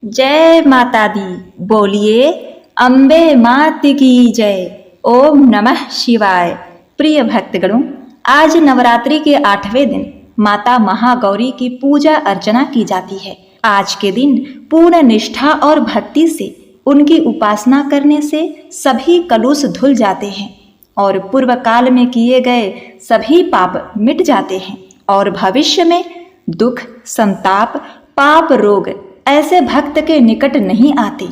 जय माता दी। बोलिए अम्बे मात की जय। ओम नमः शिवाय। प्रिय भक्तगणों, आज नवरात्रि के 8वें दिन माता महागौरी की पूजा अर्चना की जाती है। आज के दिन पूर्ण निष्ठा और भक्ति से उनकी उपासना करने से सभी कलुष धुल जाते हैं और पूर्व काल में किए गए सभी पाप मिट जाते हैं और भविष्य में दुख, संताप, पाप, रोग ऐसे भक्त के निकट नहीं आते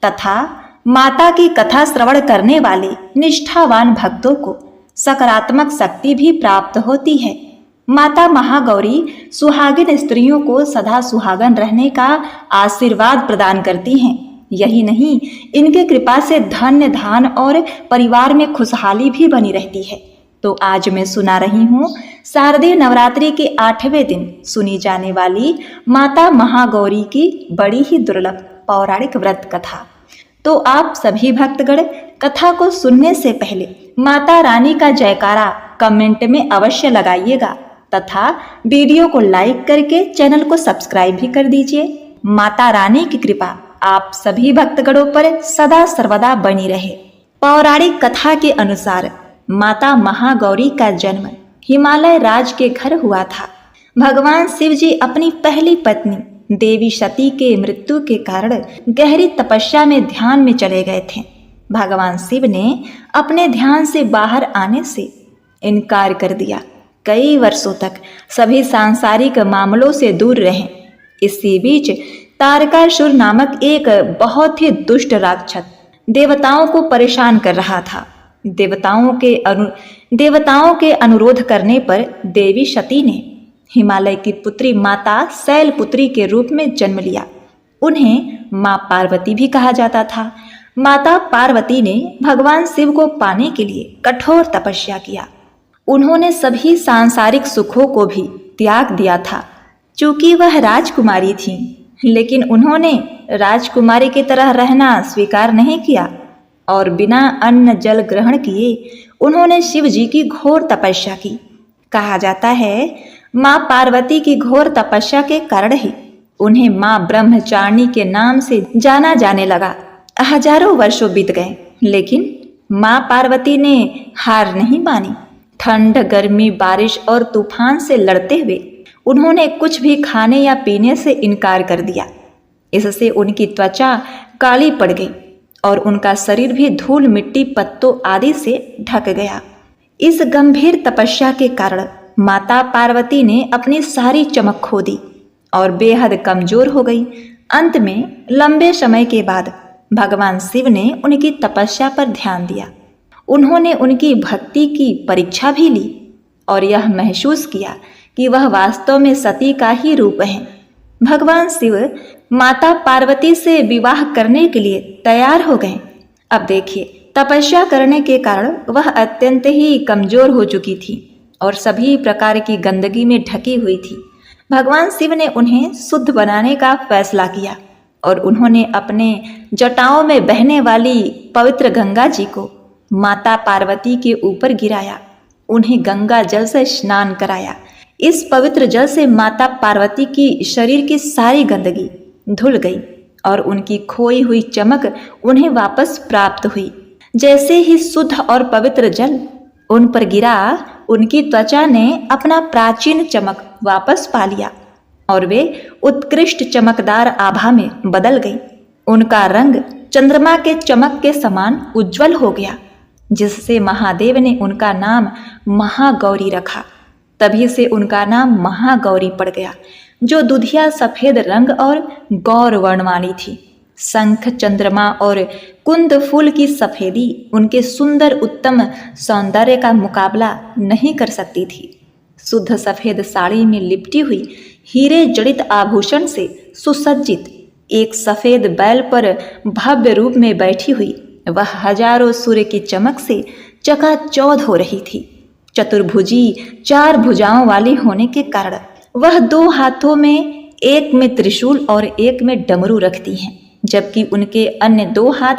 तथा माता की कथा श्रवण करने वाले निष्ठावान भक्तों को सकारात्मक शक्ति भी प्राप्त होती है। माता महागौरी सुहागिन स्त्रियों को सदा सुहागन रहने का आशीर्वाद प्रदान करती हैं। यही नहीं, इनके कृपा से धन्य धान और परिवार में खुशहाली भी बनी रहती है। तो आज मैं सुना रही हूँ शारदीय नवरात्रि के 8वें दिन सुनी जाने वाली माता महागौरी की बड़ी ही दुर्लभ पौराणिक व्रत कथा। तो आप सभी भक्तगण कथा को सुनने से पहले माता रानी का जयकारा कमेंट में अवश्य लगाइएगा तथा वीडियो को लाइक करके चैनल को सब्सक्राइब भी कर दीजिए। माता रानी की कृपा आप सभी भक्तगणों पर सदा सर्वदा बनी रहे। पौराणिक कथा के अनुसार माता महागौरी का जन्म हिमालय राज के घर हुआ था। भगवान शिव जी अपनी पहली पत्नी देवी सती के मृत्यु के कारण गहरी तपस्या में ध्यान में चले गए थे। भगवान शिव ने अपने ध्यान से बाहर आने से इनकार कर दिया। कई वर्षों तक सभी सांसारिक मामलों से दूर रहे। इसी बीच तारकासुर नामक एक बहुत ही दुष्ट राक्षस देवताओं को परेशान कर रहा था। देवताओं के अनुरोध करने पर देवी सती ने हिमालय की पुत्री माता शैलपुत्री के रूप में जन्म लिया। उन्हें माँ पार्वती भी कहा जाता था। माता पार्वती ने भगवान शिव को पाने के लिए कठोर तपस्या किया। उन्होंने सभी सांसारिक सुखों को भी त्याग दिया था। चूंकि वह राजकुमारी थी, लेकिन उन्होंने राजकुमारी की तरह रहना स्वीकार नहीं किया और बिना अन्न जल ग्रहण किए उन्होंने शिव जी की घोर तपस्या की। कहा जाता है माँ पार्वती की घोर तपस्या के कारण ही उन्हें माँ ब्रह्मचारिणी के नाम से जाना जाने लगा। हजारों वर्षों बीत गए, लेकिन माँ पार्वती ने हार नहीं मानी। ठंड, गर्मी, बारिश और तूफान से लड़ते हुए उन्होंने कुछ भी खाने या पीने से इनकार कर दिया। इससे उनकी त्वचा काली पड़ गई और उनका शरीर भी धूल, मिट्टी, पत्तों आदि से ढक गया। इस गंभीर तपस्या के कारण माता पार्वती ने अपनी सारी चमक खो दी और बेहद कमजोर हो गई। अंत में लंबे समय के बाद भगवान शिव ने उनकी तपस्या पर ध्यान दिया। उन्होंने उनकी भक्ति की परीक्षा भी ली और यह महसूस किया कि वह वास्तव में सती का ही रूप है। भगवान शिव माता पार्वती से विवाह करने के लिए तैयार हो गए। अब देखिए, तपस्या करने के कारण वह अत्यंत ही कमजोर हो चुकी थी और सभी प्रकार की गंदगी में ढकी हुई थी। भगवान शिव ने उन्हें शुद्ध बनाने का फैसला किया और उन्होंने अपने जटाओं में बहने वाली पवित्र गंगा जी को माता पार्वती के ऊपर गिराया। उन्हें गंगा जल से स्नान कराया। इस पवित्र जल से माता पार्वती की शरीर की सारी गंदगी धुल गई और उनकी खोई हुई चमक उन्हें वापस प्राप्त हुई। जैसे ही शुद्ध और पवित्र जल उन पर गिरा, उनकी त्वचा ने अपना प्राचीन चमक वापस पा लिया और वे उत्कृष्ट चमकदार आभा में बदल गई। उनका रंग चंद्रमा के चमक के समान उज्जवल हो गया, जिससे महादेव ने उनका नाम महागौरी रखा। तभी से उनका नाम महागौरी पड़ गया, जो दुधिया सफेद रंग और गौर वर्ण वाली थी। शंख, चंद्रमा और कुंद फूल की सफेदी उनके सुंदर उत्तम सौंदर्य का मुकाबला नहीं कर सकती थी। शुद्ध सफेद साड़ी में लिपटी हुई हीरे जड़ित आभूषण से सुसज्जित एक सफेद बैल पर भव्य रूप में बैठी हुई वह हजारों सूर्य की चमक से चकाचौंध हो रही थी। चतुर्भुजी, 4 भुजाओं वाली होने के कारण वह 2 हाथों में, एक में त्रिशूल और एक में डमरू रखती हैं, जबकि उनके अन्य 2 हाथ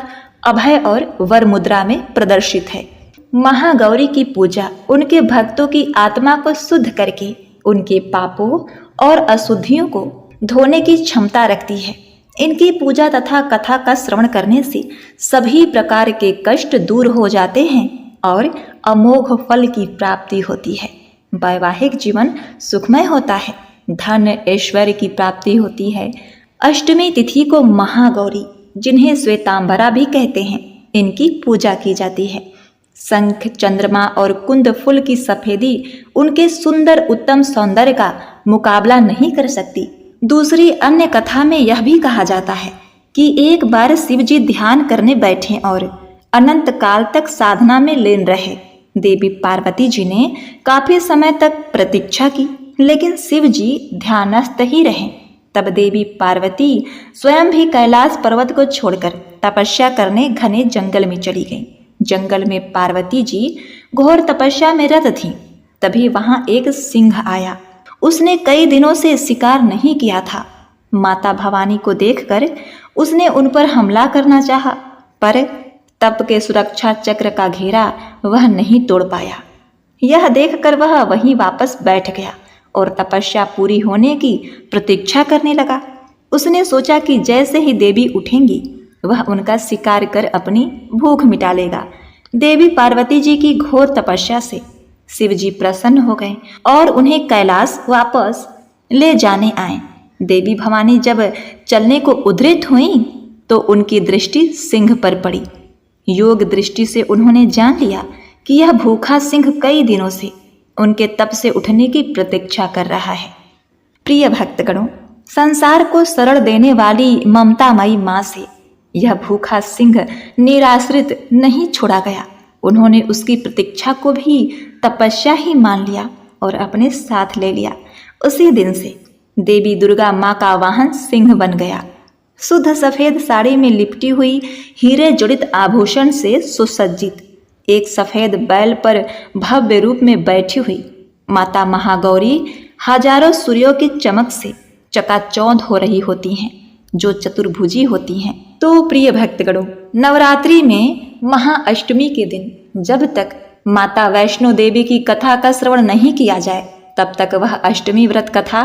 अभय और वर मुद्रा में प्रदर्शित है। महागौरी की पूजा उनके भक्तों की आत्मा को शुद्ध करके उनके पापों और अशुद्धियों को धोने की क्षमता रखती है। इनकी पूजा तथा कथा का श्रवण करने से सभी प्रकार के कष्ट दूर हो जाते हैं और अमोघ फल की प्राप्ति होती है। वैवाहिक जीवन सुखमय होता है, धन ऐश्वर्य की प्राप्ति होती है। अष्टमी तिथि को महागौरी, जिन्हें श्वेतांबरा भी कहते हैं, इनकी पूजा की जाती है। शंख, चंद्रमा और कुंद फूल की सफेदी उनके सुंदर उत्तम सौंदर्य का मुकाबला नहीं कर सकती। दूसरी अन्य कथा में यह भी कहा जाता है कि एक बार शिव जी ध्यान करने बैठे और अनंत काल तक साधना में लीन रहे। देवी पार्वती जी ने काफी समय तक प्रतीक्षा की, लेकिन शिव जी ध्यानस्थ ही रहे। तब देवी पार्वती स्वयं भी कैलाश पर्वत को छोड़कर तपस्या करने घने जंगल में चली गईं। जंगल में पार्वती जी घोर तपस्या में रत थीं। तभी वहां एक सिंह आया। उसने कई दिनों से शिकार नहीं किया था। माता भवानी को देखकर उसने उन पर हमला करना चाहा, पर तप के सुरक्षा चक्र का घेरा वह नहीं तोड़ पाया। यह देखकर वह वहीं वापस बैठ गया और तपस्या पूरी होने की प्रतीक्षा करने लगा। उसने सोचा कि जैसे ही देवी उठेंगी वह उनका शिकार कर अपनी भूख मिटा लेगा। देवी पार्वती जी की घोर तपस्या से शिव जी प्रसन्न हो गए और उन्हें कैलाश वापस ले जाने आए। देवी भवानी जब चलने को उद्यत हुईं तो उनकी दृष्टि सिंह पर पड़ी। योग दृष्टि से उन्होंने जान लिया कि यह भूखा सिंह कई दिनों से उनके तप से उठने की प्रतीक्षा कर रहा है। प्रिय भक्तगणों, संसार को शरण देने वाली ममतामयी माँ से यह भूखा सिंह निराश्रित नहीं छोड़ा गया। उन्होंने उसकी प्रतीक्षा को भी तपस्या ही मान लिया और अपने साथ ले लिया। उसी दिन से देवी दुर्गा माँ का वाहन सिंह बन गया। शुद्ध सफेद साड़ी में लिपटी हुई हीरे जड़ित आभूषण से सुसज्जित एक सफेद बैल पर भव्य रूप में बैठी हुई माता महागौरी हजारों सूर्यों की चमक से चकाचौंध हो रही होती हैं, जो चतुर्भुजी होती हैं। तो प्रिय भक्तगणों, नवरात्रि में महाअष्टमी के दिन जब तक माता वैष्णो देवी की कथा का श्रवण नहीं किया जाए, तब तक वह अष्टमी व्रत कथा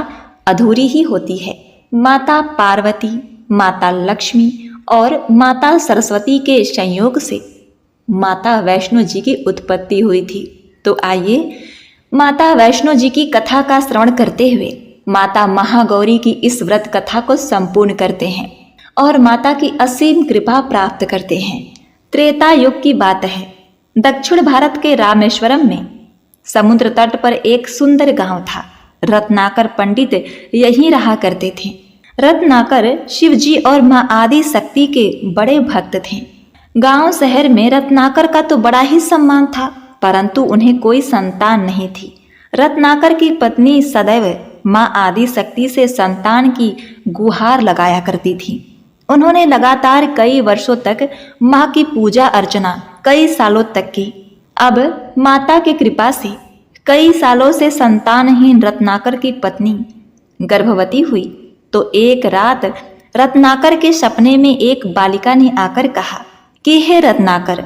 अधूरी ही होती है। माता पार्वती, माता लक्ष्मी और माता सरस्वती के संयोग से माता वैष्णो जी की उत्पत्ति हुई थी। तो आइए माता वैष्णो जी की कथा का श्रवण करते हुए माता महागौरी की इस व्रत कथा को संपूर्ण करते हैं और माता की असीम कृपा प्राप्त करते हैं। त्रेता युग की बात है। दक्षिण भारत के रामेश्वरम में समुद्र तट पर एक सुंदर गांव था। रत्नाकर पंडित यहीं रहा करते थे। रत्नाकर शिव जी और माँ आदि शक्ति के बड़े भक्त थे। गांव शहर में रत्नाकर का तो बड़ा ही सम्मान था, परंतु उन्हें कोई संतान नहीं थी। रत्नाकर की पत्नी सदैव माँ आदि शक्ति से संतान की गुहार लगाया करती थी। उन्होंने लगातार कई वर्षों तक माँ की पूजा अर्चना कई सालों तक की। अब माता की कृपा से कई सालों से संतानहीन रत्नाकर की पत्नी गर्भवती हुई तो एक रात रत्नाकर के सपने में एक बालिका ने आकर कहा कि हे रत्नाकर,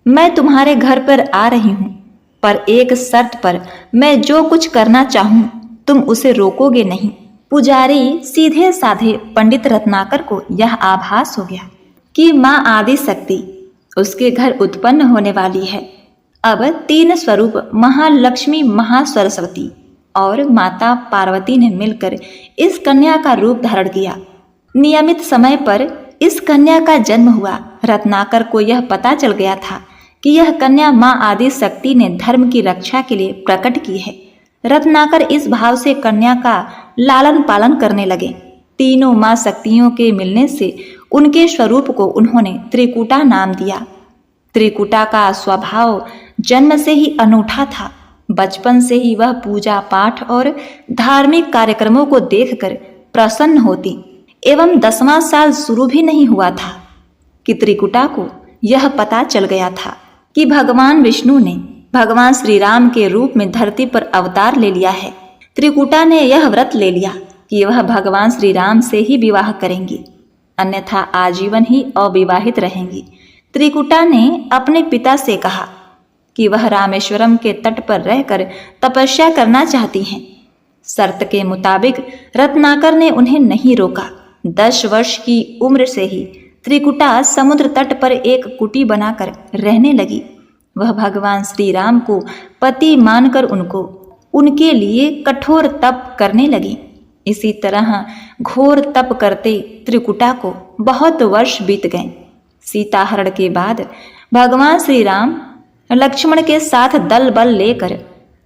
मैं तुम्हारे घर पर आ रही हूँ, पर एक शर्त पर मैं जो कुछ करना चाहूँ तुम उसे रोकोगे नहीं। पुजारी सीधे साधे पंडित रत्नाकर को यह आभास हो गया कि माँ आदि शक्ति उसके घर उत्पन्न होने वाली है। अब तीन स्वरूप महालक्ष्मी, महासरस्वती और माता पार्वती ने मिलकर इस कन्या का रूप धारण किया। नियमित समय पर इस कन्या का जन्म हुआ। रत्नाकर को यह पता चल गया था कि यह कन्या माँ आदि शक्ति ने धर्म की रक्षा के लिए प्रकट की है। रत्नाकर इस भाव से कन्या का लालन पालन करने लगे। तीनों माँ शक्तियों के मिलने से उनके स्वरूप को उन्होंने त्रिकुटा नाम दिया। त्रिकुटा का स्वभाव जन्म से ही अनूठा था। बचपन से ही वह पूजा पाठ और धार्मिक कार्यक्रमों को देखकर प्रसन्न होती एवं 10वां साल शुरू भी नहीं हुआ था कि त्रिकुटा को यह पता चल गया था कि भगवान विष्णु ने भगवान श्री राम के रूप में धरती पर अवतार ले लिया है। त्रिकुटा ने यह व्रत ले लिया कि वह भगवान श्री राम से ही विवाह करेंगी, अन्यथा आजीवन ही अविवाहित रहेंगी। त्रिकुटा ने अपने पिता से कहा कि वह रामेश्वरम के तट पर रहकर तपस्या करना चाहती हैं। शर्त के मुताबिक रत्नाकर ने उन्हें नहीं रोका। 10 वर्ष की उम्र से ही त्रिकुटा समुद्र तट पर एक कुटी बनाकर रहने लगी। वह भगवान श्री राम को पति मानकर उनके लिए कठोर तप करने लगी। इसी तरह घोर तप करते त्रिकुटा को बहुत वर्ष बीत गए। सीताहरण के बाद भगवान श्री राम लक्ष्मण के साथ दल बल लेकर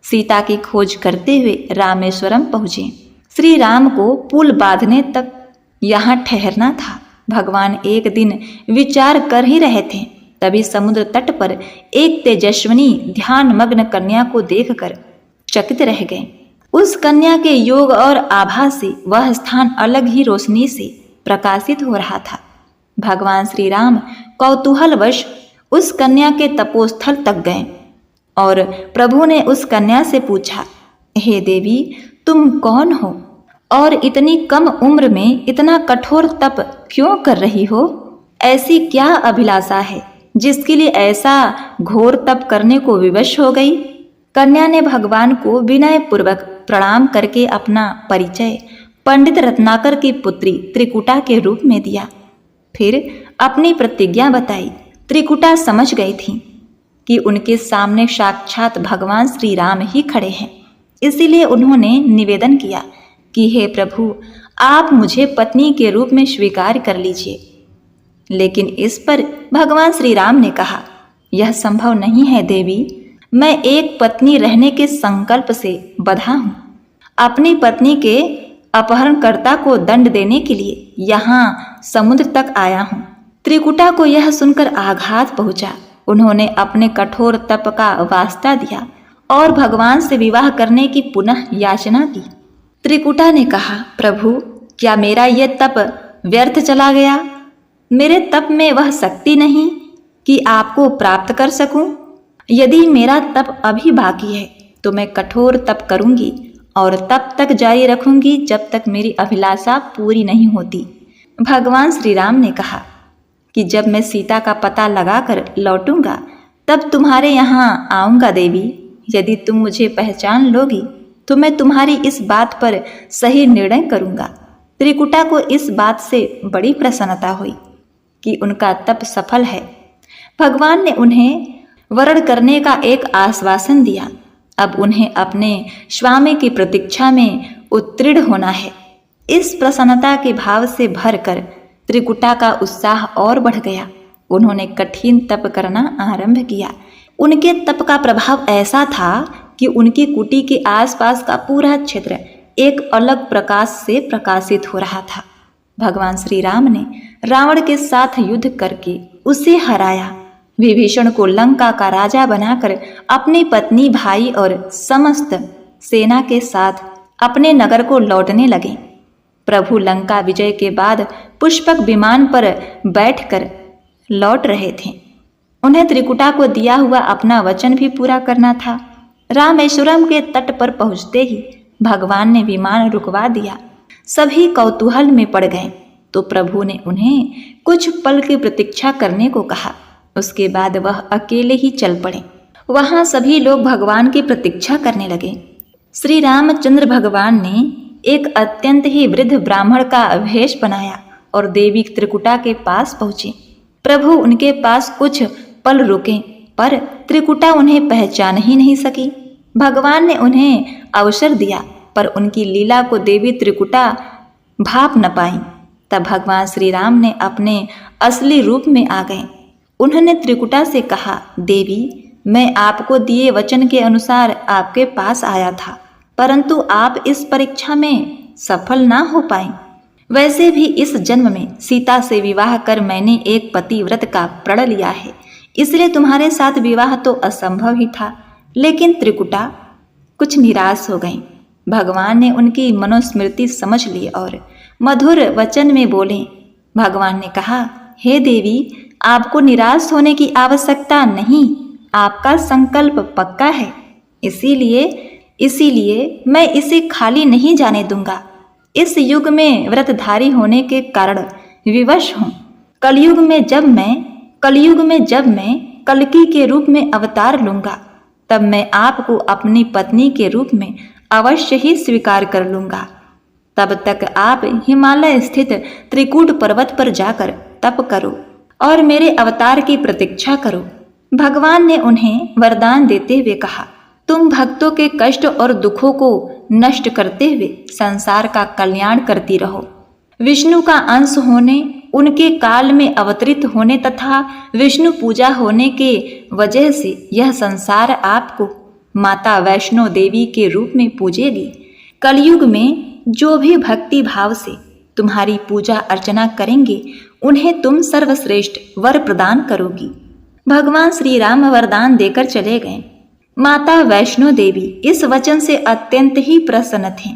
सीता की खोज करते हुए रामेश्वरम पहुंचे। श्री राम को पुल बांधने तक यहाँ ठहरना था। भगवान एक दिन विचार कर ही रहे थे, तभी समुद्र तट पर एक तेजस्विनी ध्यान मग्न कन्या को देखकर चकित रह गए। उस कन्या के योग और आभा से वह स्थान अलग ही रोशनी से प्रकाशित हो रहा था। भगवान श्री राम कौतूहलवश उस कन्या के तपोस्थल तक गए और प्रभु ने उस कन्या से पूछा, हे देवी, तुम कौन हो और इतनी कम उम्र में इतना कठोर तप क्यों कर रही हो? ऐसी क्या अभिलाषा है जिसके लिए ऐसा घोर तप करने को विवश हो गई? कन्या ने भगवान को विनय पूर्वक प्रणाम करके अपना परिचय पंडित रत्नाकर की पुत्री त्रिकुटा के रूप में दिया। फिर अपनी प्रतिज्ञा बताई। त्रिकुटा समझ गई थी कि उनके सामने साक्षात भगवान श्री राम ही खड़े हैं। इसीलिए उन्होंने निवेदन किया कि हे प्रभु, आप मुझे पत्नी के रूप में स्वीकार कर लीजिए। लेकिन इस पर भगवान श्री राम ने कहा, यह संभव नहीं है देवी। मैं एक पत्नी रहने के संकल्प से बंधा हूँ। अपनी पत्नी के अपहरणकर्ता को दंड देने के लिए यहाँ समुद्र तक आया हूँ। त्रिकुटा को यह सुनकर आघात पहुंचा। उन्होंने अपने कठोर तप का वास्ता दिया और भगवान से विवाह करने की पुनः याचना की। त्रिकुटा ने कहा, प्रभु, क्या मेरा यह तप व्यर्थ चला गया? मेरे तप में वह शक्ति नहीं कि आपको प्राप्त कर सकूं। यदि मेरा तप अभी बाकी है तो मैं कठोर तप करूंगी और तब तक जारी रखूंगी जब तक मेरी अभिलाषा पूरी नहीं होती। भगवान श्री राम ने कहा कि जब मैं सीता का पता लगाकर लौटूंगा तब तुम्हारे यहाँ आऊंगा देवी। यदि तुम मुझे पहचान लोगी तो मैं तुम्हारी इस बात पर सही निर्णय करूंगा। त्रिकुटा को इस बात से बड़ी प्रसन्नता हुई कि उनका तप सफल है। भगवान ने उन्हें वरण करने का एक आश्वासन दिया। अब उन्हें अपने स्वामी की प्रतीक्षा में उत्तीर्ण होना है। इस प्रसन्नता के भाव से भरकर त्रिकुटा का उत्साह और बढ़ गया। उन्होंने कठिन तप करना आरंभ किया। उनके तप का प्रभाव ऐसा था कि उनकी कुटी के आसपास का पूरा क्षेत्र एक अलग प्रकाश से प्रकाशित हो रहा था। भगवान श्री राम ने रावण के साथ युद्ध करके उसे हराया। विभीषण को लंका का राजा बनाकर अपनी पत्नी, भाई और समस्त सेना के साथ अपने नगर को लौटने लगे। प्रभु लंका विजय के बाद पुष्पक विमान पर बैठकर लौट रहे थे। उन्हें त्रिकुटा को दिया हुआ अपना वचन भी पूरा करना था। रामेश्वरम के तट पर पहुंचते ही भगवान ने विमान रुकवा दिया। सभी कौतूहल में पड़ गए तो प्रभु ने उन्हें कुछ पल की प्रतीक्षा करने को कहा। उसके बाद वह अकेले ही चल पड़े। वहां सभी लोग भगवान की प्रतीक्षा करने लगे। श्री रामचंद्र भगवान ने एक अत्यंत ही वृद्ध ब्राह्मण का वेश बनाया और देवी त्रिकुटा के पास पहुंचे। प्रभु उनके पास कुछ पल रुके पर त्रिकुटा उन्हें पहचान ही नहीं सकी। भगवान ने उन्हें अवसर दिया पर उनकी लीला को देवी त्रिकुटा भाप न पाई। तब भगवान श्री राम ने अपने असली रूप में आ गए। उन्होंने त्रिकुटा से कहा, देवी, मैं आपको दिए वचन के अनुसार आपके पास आया था, परंतु आप इस परीक्षा में सफल ना हो पाए। वैसे भी इस जन्म में सीता से विवाह कर मैंने एक पतिव्रत का प्रण लिया है, इसलिए तुम्हारे साथ विवाह तो असंभव ही था। लेकिन त्रिकुटा कुछ निराश हो गई। भगवान ने उनकी मनुस्मृति समझ ली और मधुर वचन में बोले। भगवान ने कहा, हे देवी, आपको निराश होने की आवश्यकता नहीं। आपका संकल्प पक्का है, इसीलिए मैं इसे खाली नहीं जाने दूंगा। इस युग में व्रतधारी होने के कारण विवश हूँ। कलयुग में जब मैं कल्कि के रूप में अवतार लूंगा तब मैं आपको अपनी पत्नी के रूप में अवश्य ही स्वीकार कर लूंगा। तब तक आप हिमालय स्थित त्रिकूट पर्वत पर जाकर तप करो और मेरे अवतार की प्रतीक्षा करो। भगवान ने उन्हें वरदान देते हुए कहा, तुम भक्तों के कष्ट और दुखों को नष्ट करते हुए संसार का कल्याण करती रहो। विष्णु का अंश होने, उनके काल में अवतरित होने तथा विष्णु पूजा होने के वजह से यह संसार आपको माता वैष्णो देवी के रूप में पूजेगी। कलयुग में जो भी भक्ति भाव से तुम्हारी पूजा अर्चना करेंगे उन्हें तुम सर्वश्रेष्ठ वर प्रदान करोगी। भगवान श्री राम वरदान देकर चले गए। माता वैष्णो देवी इस वचन से अत्यंत ही प्रसन्न थीं।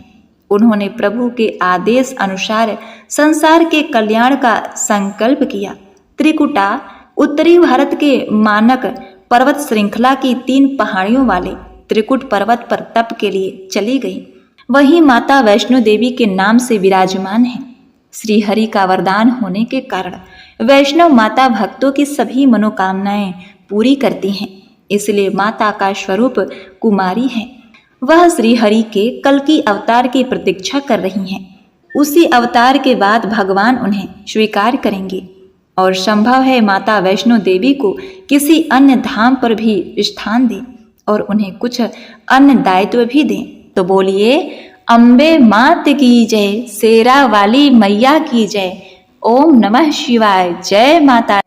उन्होंने प्रभु के आदेश अनुसार संसार के कल्याण का संकल्प किया। त्रिकुटा उत्तरी भारत के मानक पर्वत श्रृंखला की 3 पहाड़ियों वाले त्रिकुट पर्वत पर तप के लिए चली गई। वहीं माता वैष्णो देवी के नाम से विराजमान है। श्री हरि का वरदान होने के कारण वैष्णव माता भक्तों की सभी मनोकामनाएं पूरी करती हैं। इसलिए माता का स्वरूप कुमारी है। वह श्री हरि के कल की अवतार की प्रतीक्षा कर रही हैं। उसी अवतार के बाद भगवान उन्हें स्वीकार करेंगे और संभव है माता वैष्णो देवी को किसी अन्य धाम पर भी स्थान दें और उन्हें कुछ अन्य दायित्व भी दें। तो बोलिए अम्बे मात की जय, शेरा वाली मैया की जय। ओम नमः शिवाय। जय माता।